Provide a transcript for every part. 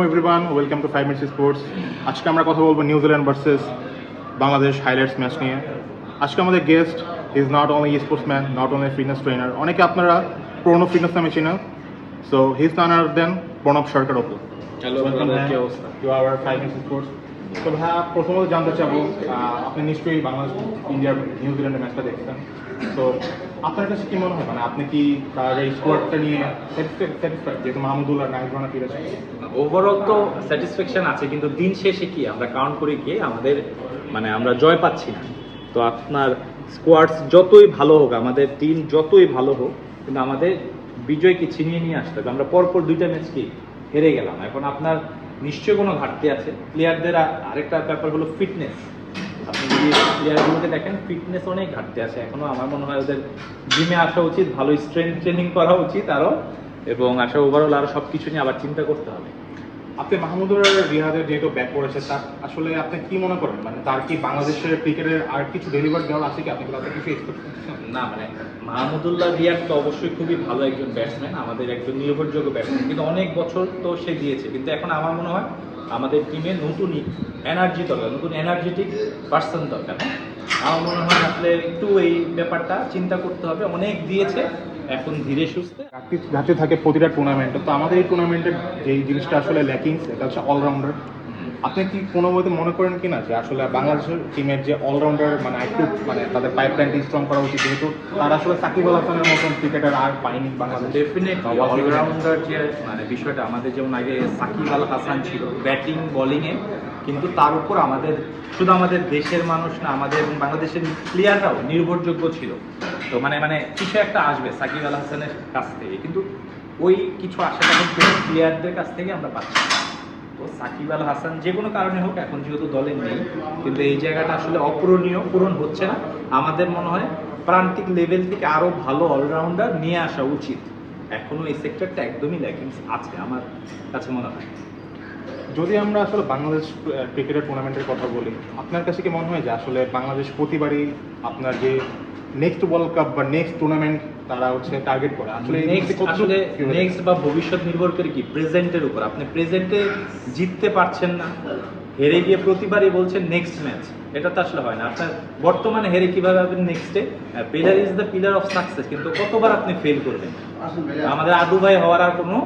Everyone, welcome to 5 minutes sports. আজকে আমরা কথা বলবো New Zealand versus Bangladesh highlights match নিয়ে। আজকে আমাদের guest is not only sportsman, not only fitness trainer. অনেকে আপনারা পুরনো ফিটনেস নামে চিনেন। So he is none other than Pranab Sarkar Apu. Hello, কি অবস্থা? To our 5 minutes sports. তো ভাইয়া, প্রথমত জানতে চাবো, আপনি নিশ্চয়ই বাংলাদেশ ইন্ডিয়ার নিউজিল্যান্ডের ম্যাচটা দেখছেন। তো আপনার কাছে কি মনে হয়, মানে আপনি কি তার এই স্কোয়াডটা নিয়ে স্যাটিসফাইড, যেহেতু মাহমুদুল্লাহ নাহিদ রানা ফিরেছে? ওভারঅল তো স্যাটিসফ্যাকশন আছে, কিন্তু দিন শেষে কি আমরা কাউন্ট করি কি আমাদের আমরা জয় পাচ্ছি না। তো আপনার স্কোয়াডস যতই ভালো হোক, আমাদের টিম যতই ভালো হোক, কিন্তু আমাদের বিজয়কে ছিনিয়ে নিয়ে আসতে হবে। আমরা পরপর দুইটা ম্যাচ কি হেরে গেলাম। এখন আপনার নিশ্চয়ই কোনো ঘাটতি আছে প্লেয়ারদের। আরেকটা ব্যাপার হলো ফিটনেস। আপনি যদি প্লেয়ারগুলোকে দেখেন, ফিটনেস অনেক ঘাটতি আছে এখনো। আমার মনে হয় ওদের জিমে আসা উচিত, ভালো স্ট্রেংথ ট্রেনিং করা উচিত আরও, এবং আসা ওভারঅল আরও সব কিছু নিয়ে আবার চিন্তা করতে হবে। আপনি মাহমুদুর রিহাদের যেহেতু ব্যাক করেছে, তার আসলে আপনি কি মনে করেন, মানে তার কি বাংলাদেশের ক্রিকেটের আর কিছু ডেলিভার দেওয়ার আছে কি? আপনি কিছু এক্সপেক্ট করছেন? না, মাহমুদুল্লাহ রিয়াদ তো অবশ্যই খুবই ভালো একজন ব্যাটসম্যান, আমাদের একজন নির্ভরযোগ্য ব্যাটসম্যান, কিন্তু অনেক বছর তো সে দিয়েছে। কিন্তু এখন আমার মনে হয় আমাদের টিমে নতুন এনার্জি দরকার, নতুন এনার্জেটিক পার্সন দরকার। আমার মনে হয় আসলে একটু এই ব্যাপারটা চিন্তা করতে হবে। অনেক দিয়েছে, এখন ধীরে সুস্থে ঘাটতি থাকে প্রতিটা টুর্নামেন্টে। তো আমাদের এই টুর্নামেন্টের যেই জিনিসটা আসলে ল্যাকিং, সেটা হচ্ছে অলরাউন্ডার। আপনি কি কোনো মতে মনে করেন কিনা যে আসলে বাংলাদেশের টিমের যে অলরাউন্ডার, মানে একটু তাদের পাইপলাইনটি স্ট্রং করা উচিত, যেহেতু তারা আসলে সাকিব আল হাসানের মতন ক্রিকেটার আর পায়নি বাংলাদেশ? ডেফিনেটলি অলরাউন্ডার যে বিষয়টা, আমাদের যেমন আগে সাকিব আল হাসান ছিল ব্যাটিং বোলিংয়ে, কিন্তু তার উপর শুধু আমাদের দেশের মানুষ না, আমাদের বাংলাদেশের প্লেয়াররাও নির্ভরযোগ্য ছিল। তো কিছু একটা আসবে সাকিব আল হাসানের কাছ থেকে, কিন্তু ওই কিছু আশাটা কিন্তু প্লেয়ারদের কাছ থেকে আমরা পাচ্ছি না। তো সাকিব আল হাসান যে কোনো কারণে হোক, এখন যেহেতু দলে নেই, কিন্তু এই জায়গাটা আসলে অপূরণীয়, পূরণ হচ্ছে না। আমাদের মনে হয় প্রান্তিক লেভেল থেকে আরও ভালো অলরাউন্ডার নিয়ে আসা উচিত। এখনও এই সেক্টরটা একদমই ল্যাকিংস আছে আমার কাছে মনে হয়। যদি আমরা আসলে বাংলাদেশ ক্রিকেটের টুর্নামেন্টের কথা বলি, আপনার কাছে কি মনে হয় যে আসলে বাংলাদেশ প্রতিবারই আপনার যে নেক্সট ওয়ার্ল্ড কাপ বা নেক্সট টুর্নামেন্ট তারা টার্গেট করে? আসলে নেক্সট বা ভবিষ্যৎ নির্ভর করে কি প্রেজেন্টের উপর। আপনি প্রেজেন্টে জিততে পারছেন না, হেরে গিয়ে প্রতিবারই বলছেন নেক্সট ম্যাচ, এটা তো আসলে হয় না। আপনার বর্তমানে হেরে কিভাবে আপনি নেক্সটে? Player is the pillar of success, কিন্তু কতবার আপনি ফেল করবেন? আমাদের আদু ভাই হওয়ার আর কোনো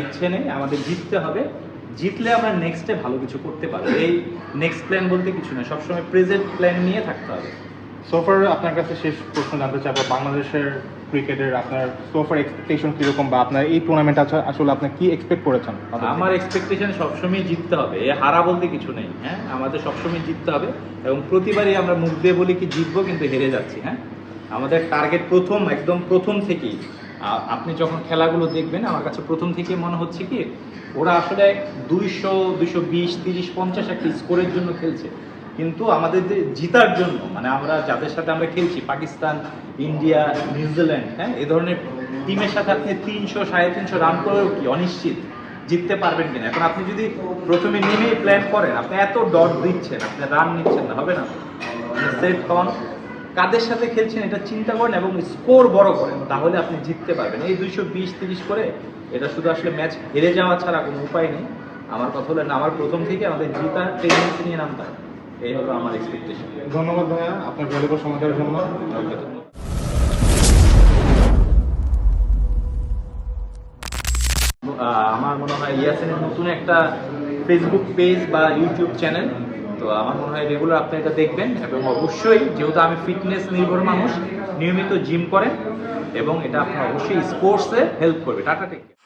ইচ্ছে নেই, আমাদের জিততে হবে। জিতলে আমরা নেক্সটে ভালো কিছু করতে পারবো। এই নেক্সট প্ল্যান বলতে কিছু না, সবসময় প্রেজেন্ট প্ল্যান নিয়ে থাকতে হবে। সোফার আপনার কাছে শেষ প্রশ্ন জানতে চাবো, বাংলাদেশের ক্রিকেটের আপনার সোফার এক্সপেকটেশন কীরকম, বা আপনার এই টুর্নামেন্ট আসলে আপনি কি এক্সপেক্ট করেছেন? আমার এক্সপেকটেশন সবসময় জিততে হবে, হারা বলতে কিছু নেই। হ্যাঁ, আমাদের সবসময় জিততে হবে, এবং প্রতিবারই আমরা মুখ দিয়ে বলি কি জিতবো, কিন্তু হেরে যাচ্ছি। হ্যাঁ, আমাদের টার্গেট একদম প্রথম থেকেই। আপনি যখন খেলাগুলো দেখবেন, আমার কাছে প্রথম থেকেই মনে হচ্ছে কি ওরা আসলে 200, 220, 30, 50 একটা স্কোরের জন্য খেলছে, কিন্তু আমাদের যে জিতার জন্য, আমরা যাদের সাথে আমরা খেলছি, পাকিস্তান, ইন্ডিয়া, নিউজিল্যান্ড, হ্যাঁ, এই ধরনের টিমের সাথে আপনি 300, 350 রান করেও কি অনিশ্চিত জিততে পারবেন কিনা। এখন আপনি যদি প্রথমে নেমেই প্ল্যান করেন, আপনি এত ডট দিচ্ছেন, আপনি রান নিচ্ছেন না, হবে না। সেট হন, কাদের সাথে খেলছেন এটা চিন্তা করেন, এবং স্কোর বড় করেন, তাহলে আপনি জিততে পারবেন। এই 220, 30 করে এটা শুধু আসলে ম্যাচ হেরে যাওয়া ছাড়া কোনো উপায় নেই। আমার কথা হলো না, আমার প্রথম থেকে আমাদের জিতার টেন্ডেন্সি নিয়ে নামতে হবে, এই হলো আমার এক্সপেকটেশন। ধন্যবাদ ভাইয়া আপনার ভ্যালুবল সময় দেওয়ার জন্য। আমার মনে হয় ইয়াসিনের নতুন একটা ফেসবুক পেজ বা ইউটিউব চ্যানেল, তো আমার মনে হয় রেগুলার আপনি এটা দেখবেন, এবং অবশ্যই যেহেতু আমি ফিটনেস নির্ভর মানুষ, নিয়মিত জিম করেন, এবং এটা আপনার অবশ্যই স্পোর্টসে হেল্প করবে। Tata, take care.